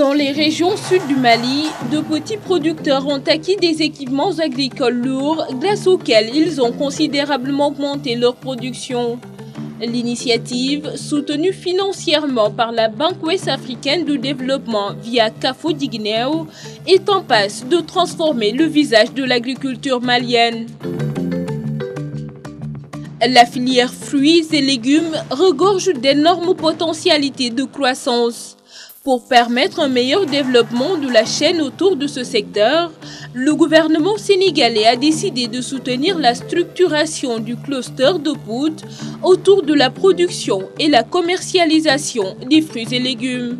Dans les régions sud du Mali, de petits producteurs ont acquis des équipements agricoles lourds grâce auxquels ils ont considérablement augmenté leur production. L'initiative, soutenue financièrement par la Banque ouest africaine de développement via Kafo-Diguineo, est en passe de transformer le visage de l'agriculture malienne. La filière fruits et légumes regorge d'énormes potentialités de croissance. Pour permettre un meilleur développement de la chaîne autour de ce secteur, le gouvernement sénégalais a décidé de soutenir la structuration du cluster de Pout autour de la production et la commercialisation des fruits et légumes.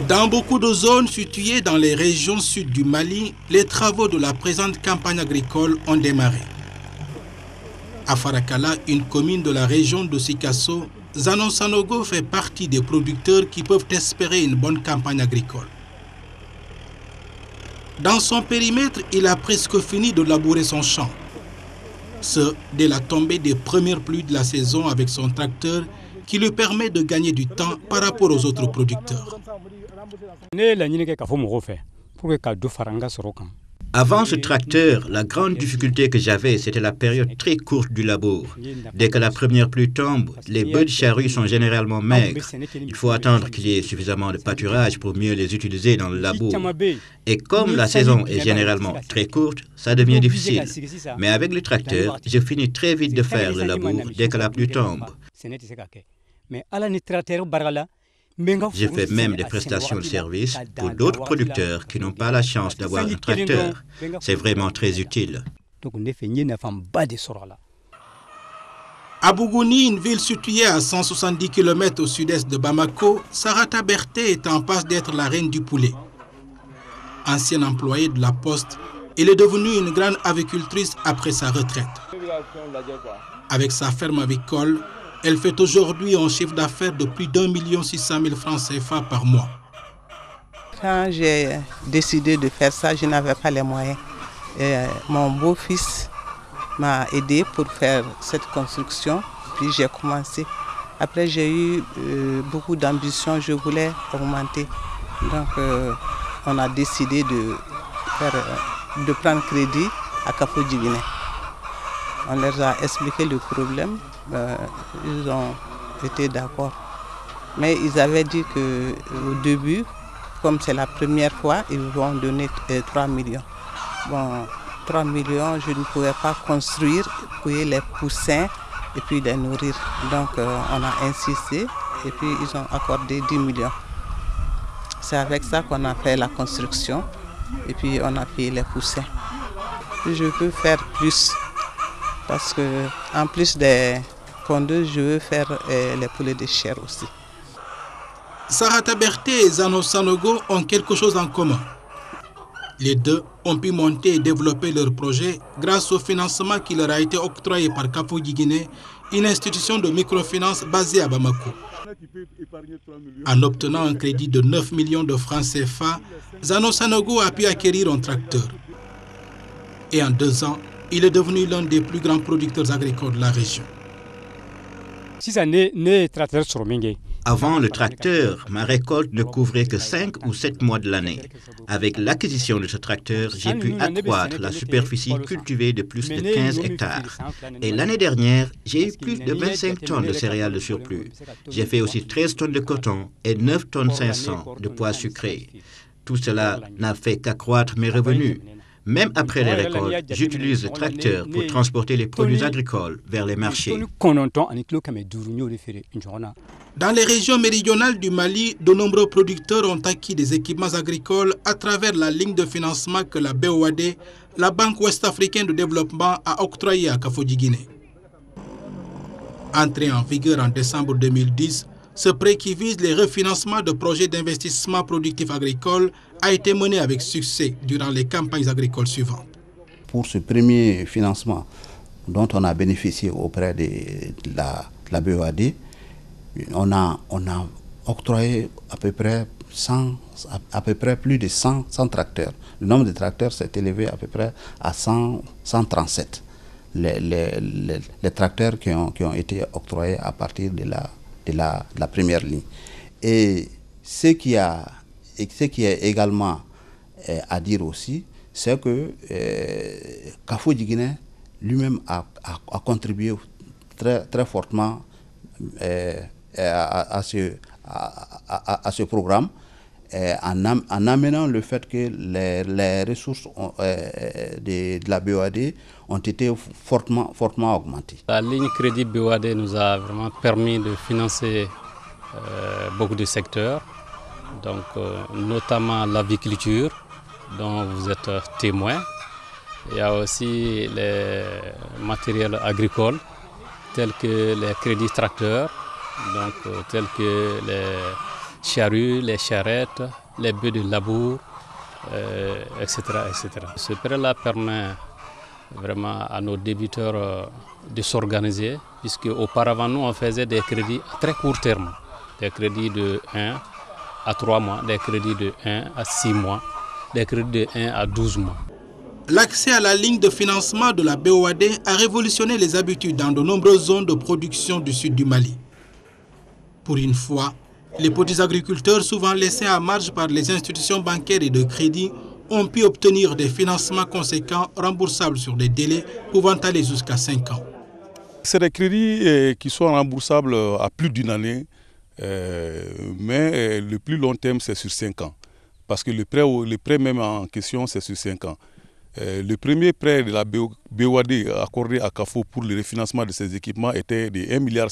Dans beaucoup de zones situées dans les régions sud du Mali, les travaux de la présente campagne agricole ont démarré. À Farakala, une commune de la région de Sikasso, Zanon Sanogo fait partie des producteurs qui peuvent espérer une bonne campagne agricole. Dans son périmètre, il a presque fini de labourer son champ. Ce, dès la tombée des premières pluies de la saison avec son tracteur, qui lui permet de gagner du temps par rapport aux autres producteurs. Avant ce tracteur, la grande difficulté que j'avais, c'était la période très courte du labour. Dès que la première pluie tombe, les bœufs de charrue sont généralement maigres. Il faut attendre qu'il y ait suffisamment de pâturage pour mieux les utiliser dans le labour. Et comme la saison est généralement très courte, ça devient difficile. Mais avec le tracteur, je finis très vite de faire le labour dès que la pluie tombe. Je fais même des prestations de service pour d'autres producteurs qui n'ont pas la chance d'avoir un tracteur. C'est vraiment très utile. À Bougouni, une ville située à 170 km au sud-est de Bamako, Sarata Berté est en passe d'être la reine du poulet. Ancienne employée de la Poste, elle est devenue une grande avicultrice après sa retraite. Avec sa ferme avicole, elle fait aujourd'hui un chiffre d'affaires de plus d'1 600 000 francs CFA par mois. Quand j'ai décidé de faire ça, je n'avais pas les moyens. Et mon beau-fils m'a aidé pour faire cette construction, puis j'ai commencé. Après, j'ai eu beaucoup d'ambition, je voulais augmenter. Donc, on a décidé de prendre crédit à Kafo-Diguineo. On leur a expliqué le problème, ils ont été d'accord. Mais ils avaient dit qu'au début, comme c'est la première fois, ils vont donner 3 millions. Bon, 3 millions, je ne pouvais pas construire, couiller les poussins et puis les nourrir. Donc on a insisté et puis ils ont accordé 10 millions. C'est avec ça qu'on a fait la construction et puis on a payé les poussins. Je peux faire plus. Parce que en plus des pondeuses, je veux faire les poulets de chair aussi. Sarata Berté et Zanon Sanogo ont quelque chose en commun. Les deux ont pu monter et développer leur projet grâce au financement qui leur a été octroyé par Kafo-Diguineo, une institution de microfinance basée à Bamako. En obtenant un crédit de 9 millions de francs CFA, Zanon Sanogo a pu acquérir un tracteur. Et en 2 ans, il est devenu l'un des plus grands producteurs agricoles de la région. Avant le tracteur, ma récolte ne couvrait que 5 ou 7 mois de l'année. Avec l'acquisition de ce tracteur, j'ai pu accroître la superficie cultivée de plus de 15 hectares. Et l'année dernière, j'ai eu plus de 25 tonnes de céréales de surplus. J'ai fait aussi 13 tonnes de coton et 9 tonnes 500 de pois sucrés. Tout cela n'a fait qu'accroître mes revenus. Même après les récoltes, j'utilise le tracteur pour transporter les produits agricoles vers les marchés. Dans les régions méridionales du Mali, de nombreux producteurs ont acquis des équipements agricoles à travers la ligne de financement que la BOAD, la Banque ouest africaine de développement, a octroyée à Kafo-Diguineo. Entré en vigueur en décembre 2010, ce prêt qui vise les refinancements de projets d'investissement productif agricole a été mené avec succès durant les campagnes agricoles suivantes. Pour ce premier financement dont on a bénéficié auprès de la BOAD, on a octroyé à peu près plus de 100 tracteurs. Le nombre de tracteurs s'est élevé à peu près à 137. les tracteurs qui ont été octroyés à partir de la première ligne. Et ce qui est également à dire aussi, c'est que Kafo-Djiguiné lui-même a contribué très fortement à ce programme en amenant le fait que les ressources de la BOAD ont été fortement augmentées. La ligne crédit BOAD nous a vraiment permis de financer beaucoup de secteurs, donc notamment l'aviculture dont vous êtes témoin. Il y a aussi les matériels agricoles tels que les crédits tracteurs, donc tels que les charrues, les charrettes, les bœufs de labour, etc., etc. Ce prêt-là permet vraiment à nos débiteurs de s'organiser, puisque auparavant nous on faisait des crédits à très court terme, des crédits de 1 à 3 mois, des crédits de 1 à 6 mois, des crédits de 1 à 12 mois. L'accès à la ligne de financement de la BOAD a révolutionné les habitudes dans de nombreuses zones de production du sud du Mali. Pour une fois, les petits agriculteurs, souvent laissés à marge par les institutions bancaires et de crédit, ont pu obtenir des financements conséquents remboursables sur des délais pouvant aller jusqu'à 5 ans. C'est des crédits qui sont remboursables à plus d'une année, mais le plus long terme c'est sur 5 ans. Parce que le prêt même en question c'est sur 5 ans. Le premier prêt de la BOAD accordé à CAFO pour le refinancement de ces équipements était de 1,5 milliard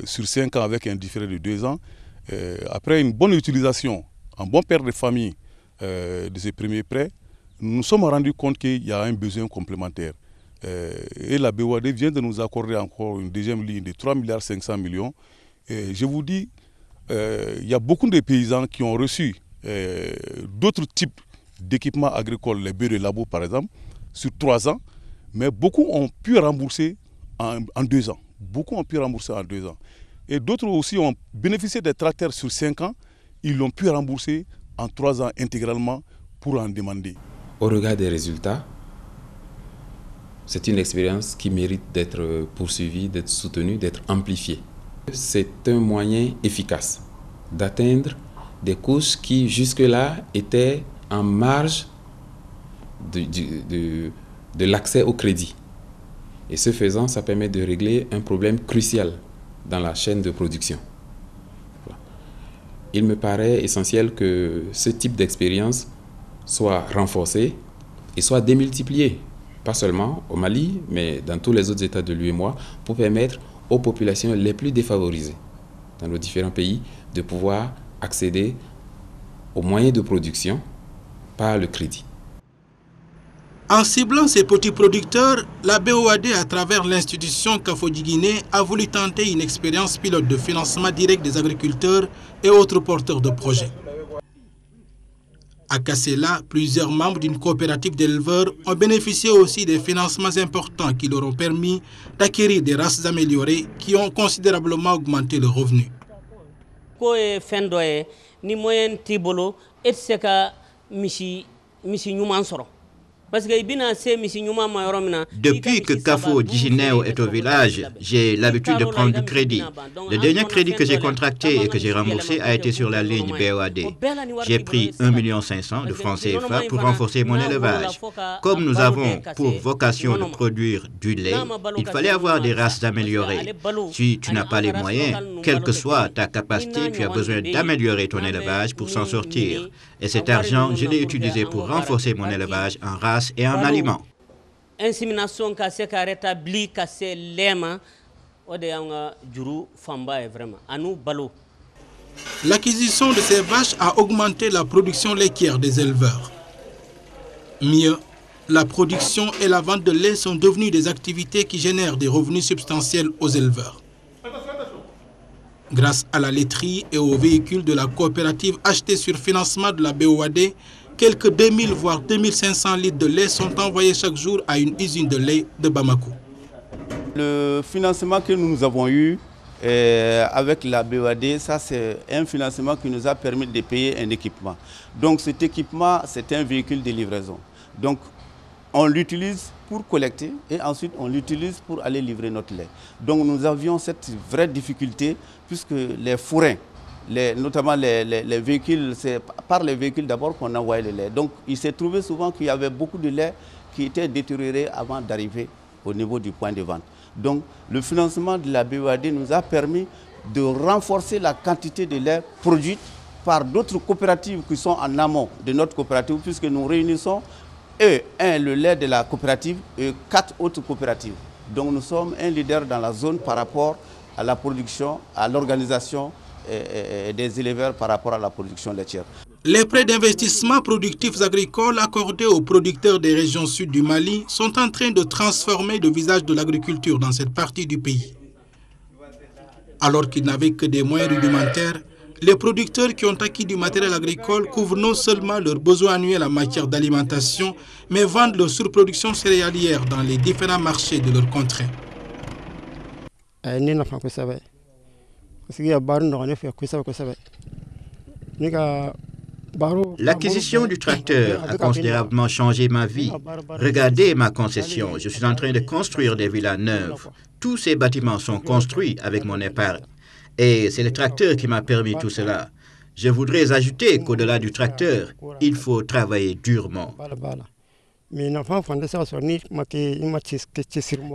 sur 5 ans avec un différé de 2 ans. Après une bonne utilisation, un bon père de famille de ces premiers prêts, nous nous sommes rendus compte qu'il y a un besoin complémentaire. Et la BOAD vient de nous accorder encore une deuxième ligne de 3,5 milliards. Je vous dis, il y a beaucoup de paysans qui ont reçu d'autres types d'équipements agricoles, les bœufs de labour par exemple, sur 3 ans, mais beaucoup ont pu rembourser en 2 ans. Beaucoup ont pu rembourser en 2 ans. Et d'autres aussi ont bénéficié des tracteurs sur 5 ans, ils l'ont pu rembourser en 3 ans intégralement pour en demander. Au regard des résultats, c'est une expérience qui mérite d'être poursuivie, d'être soutenue, d'être amplifiée. C'est un moyen efficace d'atteindre des couches qui jusque-là étaient en marge de l'accès au crédit. Et ce faisant, ça permet de régler un problème crucial dans la chaîne de production. Voilà. Il me paraît essentiel que ce type d'expérience soit renforcé et soit démultiplié, pas seulement au Mali, mais dans tous les autres États de l'UEMOA, pour permettre aux populations les plus défavorisées dans nos différents pays de pouvoir accéder aux moyens de production par le crédit. En ciblant ces petits producteurs, la BOAD, à travers l'institution Kafo-Djiguiné, a voulu tenter une expérience pilote de financement direct des agriculteurs et autres porteurs de projets. À Kassela, plusieurs membres d'une coopérative d'éleveurs ont bénéficié aussi des financements importants qui leur ont permis d'acquérir des races améliorées qui ont considérablement augmenté leurs revenus. Depuis que Kafo-Djiguiné est au village, j'ai l'habitude de prendre du crédit. Le dernier crédit que j'ai contracté et que j'ai remboursé a été sur la ligne BOAD. J'ai pris 1,5 million de francs CFA pour renforcer mon élevage. Comme nous avons pour vocation de produire du lait, il fallait avoir des races améliorées. Si tu n'as pas les moyens, quelle que soit ta capacité, tu as besoin d'améliorer ton élevage pour s'en sortir. Et cet argent, je l'ai utilisé pour renforcer mon élevage en race et en aliments. L'acquisition de ces vaches a augmenté la production laitière des éleveurs. Mieux, la production et la vente de lait sont devenues des activités qui génèrent des revenus substantiels aux éleveurs. Grâce à la laiterie et aux véhicules de la coopérative achetés sur financement de la BOAD, quelques 2000 voire 2500 litres de lait sont envoyés chaque jour à une usine de lait de Bamako. Le financement que nous avons eu avec la BOAD, ça c'est un financement qui nous a permis de payer un équipement. Donc cet équipement, c'est un véhicule de livraison. Donc on l'utilise pour collecter et ensuite on l'utilise pour aller livrer notre lait. Donc nous avions cette vraie difficulté puisque les fourrains, notamment les véhicules, c'est par les véhicules d'abord qu'on envoyait le lait. Donc il s'est trouvé souvent qu'il y avait beaucoup de lait qui était détérioré avant d'arriver au niveau du point de vente. Donc le financement de la BOAD nous a permis de renforcer la quantité de lait produite par d'autres coopératives qui sont en amont de notre coopérative, puisque nous réunissons le lait de la coopérative et 4 autres coopératives. Donc nous sommes un leader dans la zone par rapport à la production, à l'organisation des éleveurs par rapport à la production laitière. Les prêts d'investissement productifs agricoles accordés aux producteurs des régions sud du Mali sont en train de transformer le visage de l'agriculture dans cette partie du pays. Alors qu'ils n'avaient que des moyens rudimentaires, les producteurs qui ont acquis du matériel agricole couvrent non seulement leurs besoins annuels en matière d'alimentation, mais vendent leur surproduction céréalière dans les différents marchés de leur contrée. L'acquisition du tracteur a considérablement changé ma vie. Regardez ma concession, je suis en train de construire des villas neuves. Tous ces bâtiments sont construits avec mon épargne. Et c'est le tracteur qui m'a permis tout cela. Je voudrais ajouter qu'au-delà du tracteur, il faut travailler durement.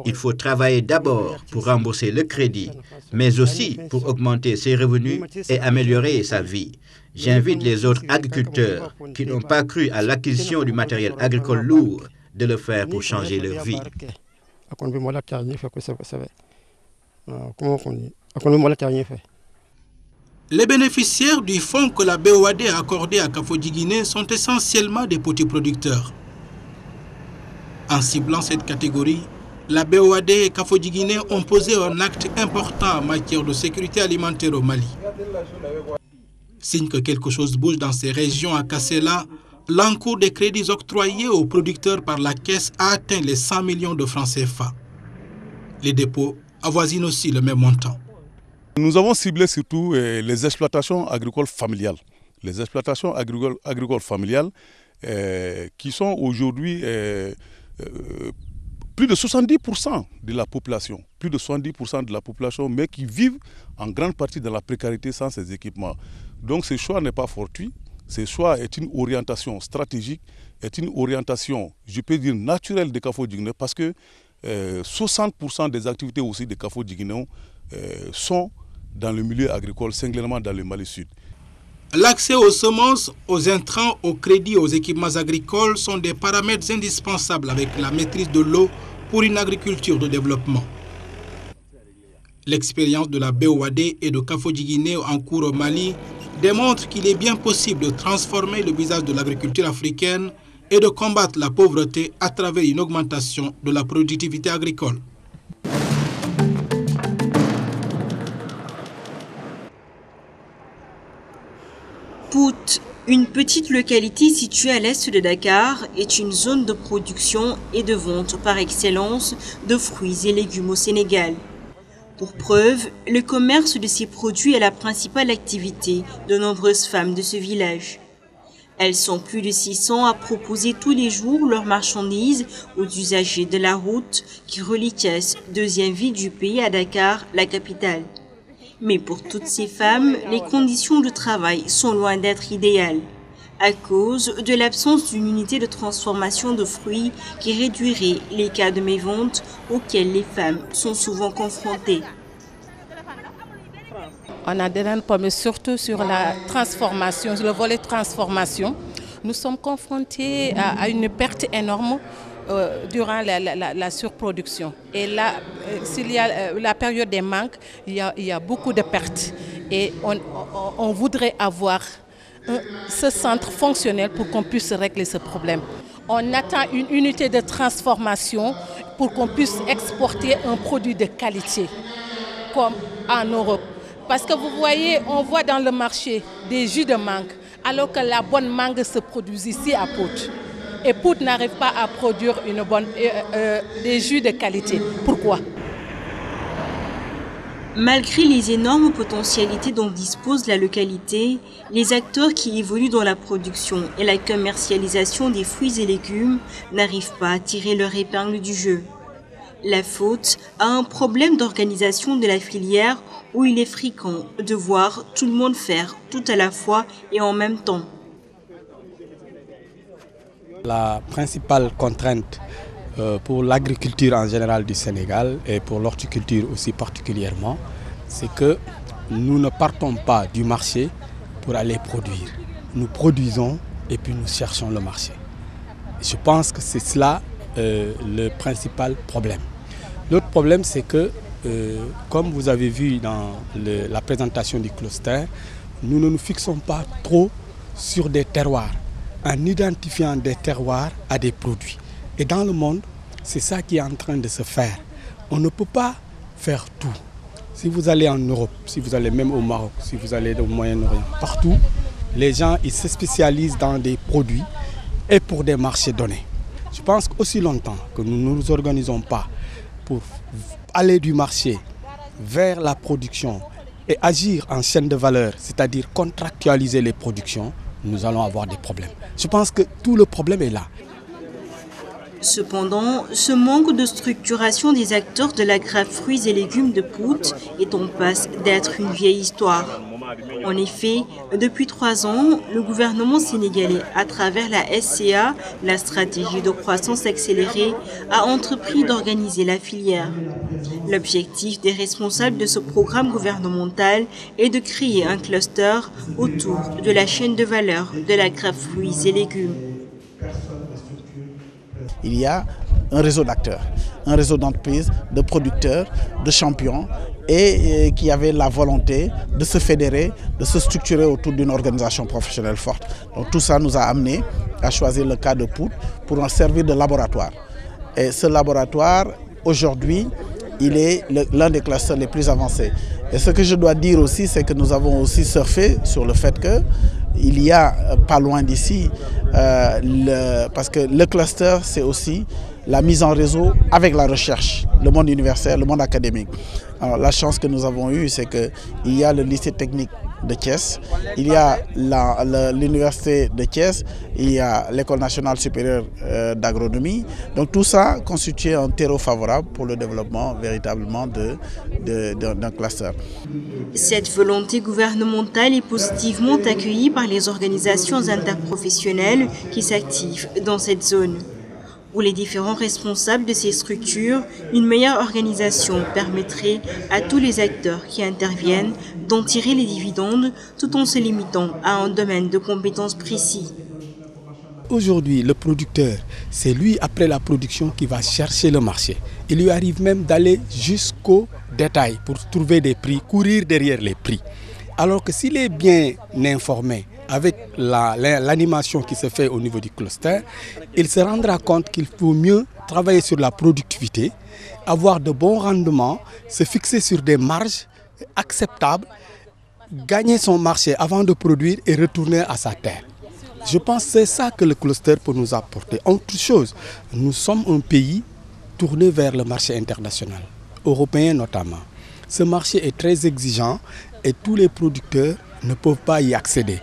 Il faut travailler d'abord pour rembourser le crédit, mais aussi pour augmenter ses revenus et améliorer sa vie. J'invite les autres agriculteurs qui n'ont pas cru à l'acquisition du matériel agricole lourd de le faire pour changer leur vie. Les bénéficiaires du fonds que la BOAD a accordé à Kafodji-Guinée sont essentiellement des petits producteurs. En ciblant cette catégorie, la BOAD et Kafodji-Guinée ont posé un acte important en matière de sécurité alimentaire au Mali. Signe que quelque chose bouge dans ces régions à Kassela, l'encours des crédits octroyés aux producteurs par la Caisse a atteint les 100 millions de francs CFA. Les dépôts avoisinent aussi le même montant. Nous avons ciblé surtout les exploitations agricoles familiales. Les exploitations agricoles familiales qui sont aujourd'hui plus de 70% de la population. Plus de 70% de la population, mais qui vivent en grande partie dans la précarité sans ces équipements. Donc ce choix n'est pas fortuit. Ce choix est une orientation stratégique, est une orientation, je peux dire, naturelle de Kafodji-Guinée parce que 60% des activités aussi de Kafodji-Guinée sont dans le milieu agricole, singulièrement dans le Mali Sud. L'accès aux semences, aux intrants, aux crédits, aux équipements agricoles sont des paramètres indispensables avec la maîtrise de l'eau pour une agriculture de développement. L'expérience de la BOAD et de Kafodji-Guinée en cours au Mali démontre qu'il est bien possible de transformer le visage de l'agriculture africaine et de combattre la pauvreté à travers une augmentation de la productivité agricole. Pout, une petite localité située à l'est de Dakar, est une zone de production et de vente par excellence de fruits et légumes au Sénégal. Pour preuve, le commerce de ces produits est la principale activité de nombreuses femmes de ce village. Elles sont plus de 600 à proposer tous les jours leurs marchandises aux usagers de la route qui relie Thiès, deuxième ville du pays, à Dakar, la capitale. Mais pour toutes ces femmes, les conditions de travail sont loin d'être idéales, à cause de l'absence d'une unité de transformation de fruits qui réduirait les cas de mévente auxquels les femmes sont souvent confrontées. On a des problèmes surtout sur la transformation, sur le volet transformation. Nous sommes confrontés à une perte énorme durant la surproduction. Et là, s'il y a la période des manques, il y a beaucoup de pertes. Et on voudrait avoir ce centre fonctionnel pour qu'on puisse régler ce problème. On attend une unité de transformation pour qu'on puisse exporter un produit de qualité, comme en Europe. Parce que vous voyez, on voit dans le marché des jus de mangue, alors que la bonne mangue se produit ici à Pout. Et Pout n'arrive pas à produire des jus de qualité. Pourquoi? Malgré les énormes potentialités dont dispose la localité, les acteurs qui évoluent dans la production et la commercialisation des fruits et légumes n'arrivent pas à tirer leur épingle du jeu. La faute à un problème d'organisation de la filière où il est fréquent de voir tout le monde faire tout à la fois et en même temps. La principale contrainte pour l'agriculture en général du Sénégal et pour l'horticulture aussi particulièrement, c'est que nous ne partons pas du marché pour aller produire. Nous produisons et puis nous cherchons le marché. Je pense que c'est cela le principal problème. L'autre problème, c'est que, comme vous avez vu dans la présentation du cluster, nous ne nous fixons pas trop sur des terroirs, en identifiant des terroirs à des produits. Et dans le monde, c'est ça qui est en train de se faire. On ne peut pas faire tout. Si vous allez en Europe, si vous allez même au Maroc, si vous allez au Moyen-Orient, partout, les gens ils se spécialisent dans des produits et pour des marchés donnés. Je pense qu'aussi longtemps que nous ne nous organisons pas pour aller du marché vers la production et agir en chaîne de valeur, c'est-à-dire contractualiser les productions, nous allons avoir des problèmes. Je pense que tout le problème est là. Cependant, ce manque de structuration des acteurs de la grave fruits et légumes de Pout est en passe d'être une vieille histoire. En effet, depuis 3 ans, le gouvernement sénégalais, à travers la SCA, la stratégie de croissance accélérée, a entrepris d'organiser la filière. L'objectif des responsables de ce programme gouvernemental est de créer un cluster autour de la chaîne de valeur de la grave fruits et légumes. Il y a un réseau d'acteurs, un réseau d'entreprises, de producteurs, de champions et qui avaient la volonté de se fédérer, de se structurer autour d'une organisation professionnelle forte. Donc tout ça nous a amené à choisir le cas de Pout pour en servir de laboratoire. Et ce laboratoire, aujourd'hui, il est l'un des clusters les plus avancés. Et ce que je dois dire aussi, c'est que nous avons aussi surfé sur le fait que il y a pas loin d'ici, parce que le cluster, c'est aussi la mise en réseau avec la recherche, le monde universitaire, le monde académique. Alors, la chance que nous avons eue, c'est qu'il y a le lycée technique de Thiès, il y a l'université de Thiès, il y a l'école nationale supérieure d'agronomie. Donc tout ça constitue un terreau favorable pour le développement véritablement d'un cluster. Cette volonté gouvernementale est positivement accueillie par les organisations interprofessionnelles qui s'activent dans cette zone. Pour les différents responsables de ces structures, une meilleure organisation permettrait à tous les acteurs qui interviennent d'en tirer les dividendes tout en se limitant à un domaine de compétences précis. Aujourd'hui, le producteur, c'est lui, après la production, qui va chercher le marché. Il lui arrive même d'aller jusqu'au détail pour trouver des prix, courir derrière les prix. Alors que s'il est bien informé, avec l'animation qui se fait au niveau du cluster, il se rendra compte qu'il faut mieux travailler sur la productivité, avoir de bons rendements, se fixer sur des marges acceptables, gagner son marché avant de produire et retourner à sa terre. Je pense que c'est ça que le cluster peut nous apporter. Autre chose, nous sommes un pays tourné vers le marché international, européen notamment. Ce marché est très exigeant et tous les producteurs ne peuvent pas y accéder.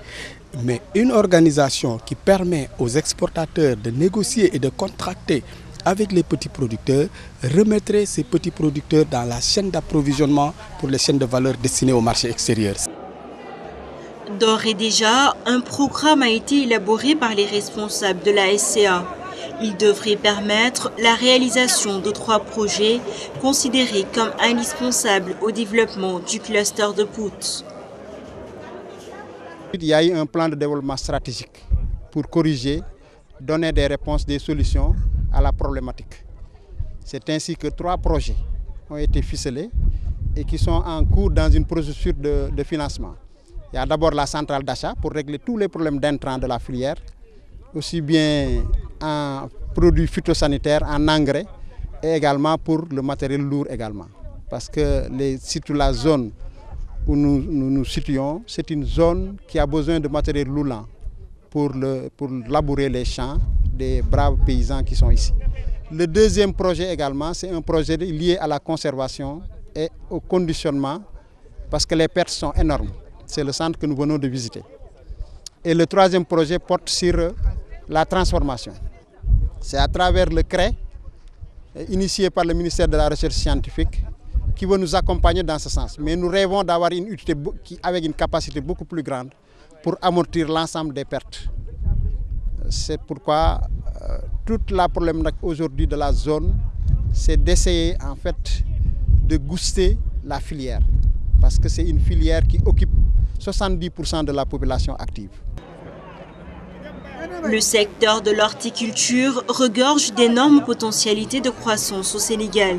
Mais une organisation qui permet aux exportateurs de négocier et de contracter avec les petits producteurs remettrait ces petits producteurs dans la chaîne d'approvisionnement pour les chaînes de valeur destinées au marché extérieur. D'ores et déjà, un programme a été élaboré par les responsables de la SCA. Il devrait permettre la réalisation de 3 projets considérés comme indispensables au développement du cluster de Pout. Il y a eu un plan de développement stratégique pour corriger, donner des réponses, des solutions à la problématique. C'est ainsi que 3 projets ont été ficelés et qui sont en cours dans une procédure de financement. Il y a d'abord la centrale d'achat pour régler tous les problèmes d'intrants de la filière, aussi bien en produits phytosanitaires, en engrais et également pour le matériel lourd également. Parce que surtout la zone où nous nous situons, c'est une zone qui a besoin de matériel roulant pour labourer les champs des braves paysans qui sont ici. Le deuxième projet également, c'est un projet lié à la conservation et au conditionnement parce que les pertes sont énormes. C'est le centre que nous venons de visiter. Et le troisième projet porte sur la transformation. C'est à travers le CREI, initié par le ministère de la Recherche scientifique, qui va nous accompagner dans ce sens. Mais nous rêvons d'avoir une unité avec une capacité beaucoup plus grande pour amortir l'ensemble des pertes. C'est pourquoi toute la problématique aujourd'hui de la zone, c'est d'essayer en fait de booster la filière. Parce que c'est une filière qui occupe 70% de la population active. Le secteur de l'horticulture regorge d'énormes potentialités de croissance au Sénégal.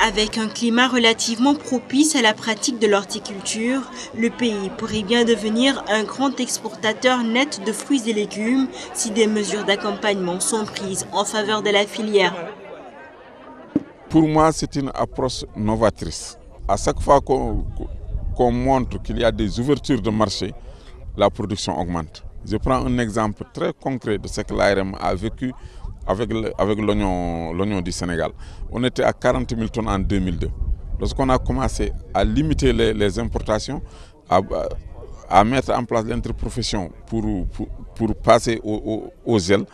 Avec un climat relativement propice à la pratique de l'horticulture, le pays pourrait bien devenir un grand exportateur net de fruits et légumes si des mesures d'accompagnement sont prises en faveur de la filière. Pour moi, c'est une approche novatrice. À chaque fois qu'on montre qu'il y a des ouvertures de marché, la production augmente. Je prends un exemple très concret de ce que l'ARM a vécu avec l'oignon du Sénégal. On était à 40 000 tonnes en 2002. Lorsqu'on a commencé à limiter les importations, à mettre en place l'interprofession pour passer au gel,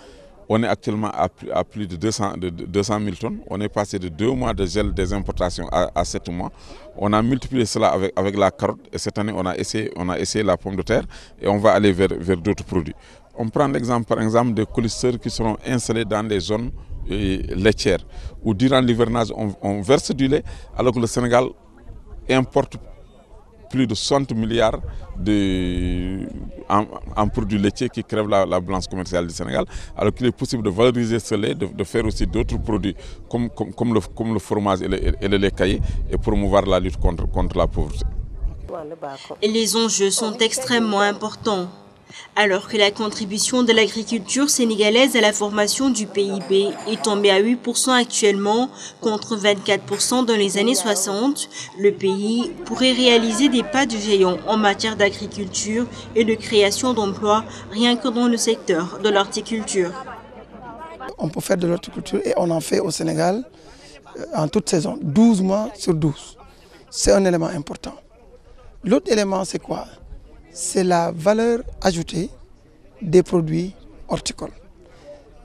on est actuellement à plus de 200 000 tonnes. On est passé de 2 mois de gel des importations à 7 mois. On a multiplié cela avec la carotte et cette année on a essayé la pomme de terre et on va aller vers d'autres produits. On prend l'exemple par exemple des colisteurs qui seront installés dans des zones laitières où durant l'hivernage on verse du lait alors que le Sénégal importe plus de 60 milliards en produits laitiers qui crèvent la balance commerciale du Sénégal, alors qu'il est possible de valoriser ce lait, de faire aussi d'autres produits comme le fromage et le lait caillé et promouvoir la lutte contre la pauvreté. Les enjeux sont extrêmement importants. Alors que la contribution de l'agriculture sénégalaise à la formation du PIB est tombée à 8% actuellement, contre 24% dans les années 60, le pays pourrait réaliser des pas de géant en matière d'agriculture et de création d'emplois rien que dans le secteur de l'horticulture. On peut faire de l'horticulture et on en fait au Sénégal en toute saison, 12 mois sur 12. C'est un élément important. L'autre élément, c'est quoi? C'est la valeur ajoutée des produits horticoles,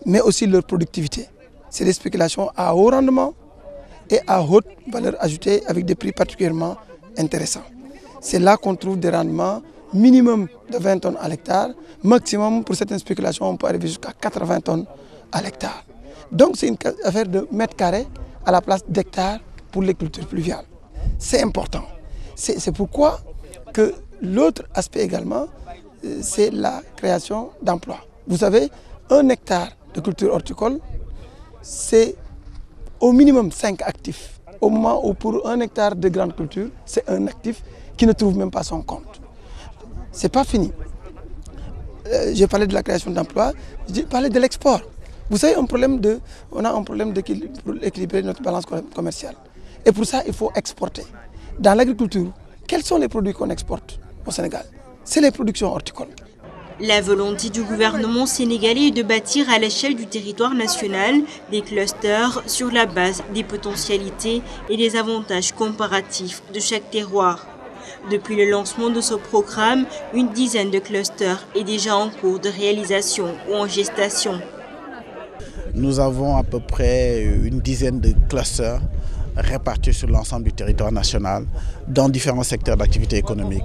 mais aussi leur productivité. C'est des spéculations à haut rendement et à haute valeur ajoutée avec des prix particulièrement intéressants. C'est là qu'on trouve des rendements minimum de 20 tonnes à l'hectare, maximum pour certaines spéculations on peut arriver jusqu'à 80 tonnes à l'hectare. Donc c'est une affaire de mètres carrés à la place d'hectares pour les cultures pluviales. C'est important. C'est pourquoi que l'autre aspect également, c'est la création d'emplois. Vous savez, 1 hectare de culture horticole, c'est au minimum 5 actifs. Au moment où pour 1 hectare de grande culture, c'est un actif qui ne trouve même pas son compte. Ce n'est pas fini. J'ai parlé de la création d'emplois, j'ai parlé de l'export. Vous savez, on a un problème pour équilibrer notre balance commerciale. Et pour ça, il faut exporter. Dans l'agriculture, quels sont les produits qu'on exporte au Sénégal? C'est les productions horticoles. La volonté du gouvernement sénégalais est de bâtir à l'échelle du territoire national des clusters sur la base des potentialités et des avantages comparatifs de chaque terroir. Depuis le lancement de ce programme, une dizaine de clusters est déjà en cours de réalisation ou en gestation. Nous avons à peu près une dizaine de clusters répartis sur l'ensemble du territoire national dans différents secteurs d'activité économique.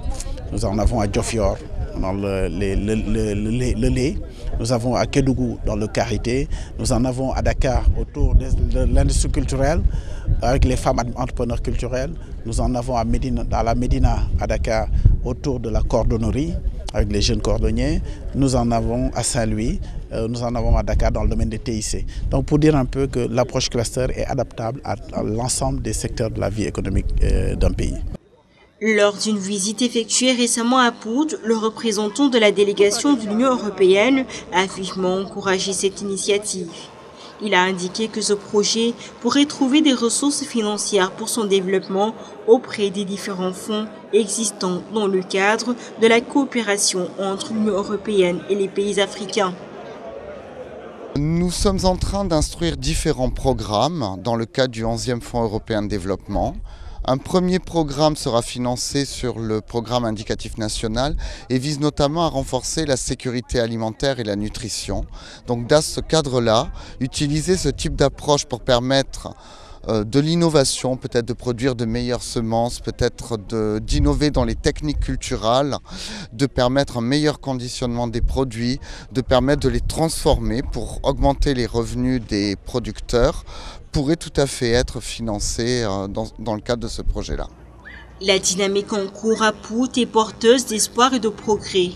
Nous en avons à Diofior dans le lait, nous avons à Kédougou dans le karité, nous en avons à Dakar autour de l'industrie culturelle avec les femmes entrepreneurs culturels, nous en avons dans la Médina à Dakar autour de la cordonnerie avec les jeunes cordonniers, nous en avons à Saint-Louis, nous en avons à Dakar dans le domaine des TIC. Donc pour dire un peu que l'approche cluster est adaptable à l'ensemble des secteurs de la vie économique d'un pays. Lors d'une visite effectuée récemment à Pout, le représentant de la délégation de l'Union européenne a vivement encouragé cette initiative. Il a indiqué que ce projet pourrait trouver des ressources financières pour son développement auprès des différents fonds existants dans le cadre de la coopération entre l'Union européenne et les pays africains. Nous sommes en train d'instruire différents programmes dans le cadre du 11e Fonds européen de développement Un premier programme sera financé sur le programme indicatif national et vise notamment à renforcer la sécurité alimentaire et la nutrition. Donc dans ce cadre-là, utiliser ce type d'approche pour permettre de l'innovation, peut-être de produire de meilleures semences, peut-être d'innover dans les techniques culturales, de permettre un meilleur conditionnement des produits, de permettre de les transformer pour augmenter les revenus des producteurs, pourrait tout à fait être financé dans le cadre de ce projet-là. La dynamique en cours à Pout est porteuse d'espoir et de progrès.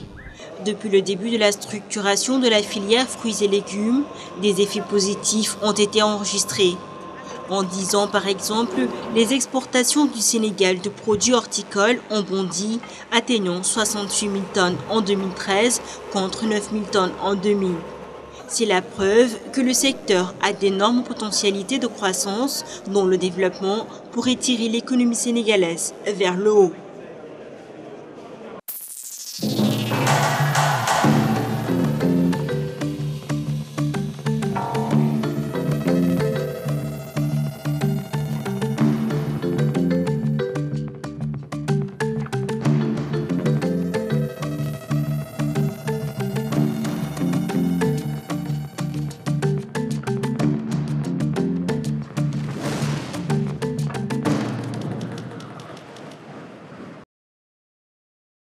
Depuis le début de la structuration de la filière fruits et légumes, des effets positifs ont été enregistrés. En 10 ans, par exemple, les exportations du Sénégal de produits horticoles ont bondi, atteignant 68 000 tonnes en 2013 contre 9 000 tonnes en 2000. C'est la preuve que le secteur a d'énormes potentialités de croissance dont le développement pourrait tirer l'économie sénégalaise vers le haut.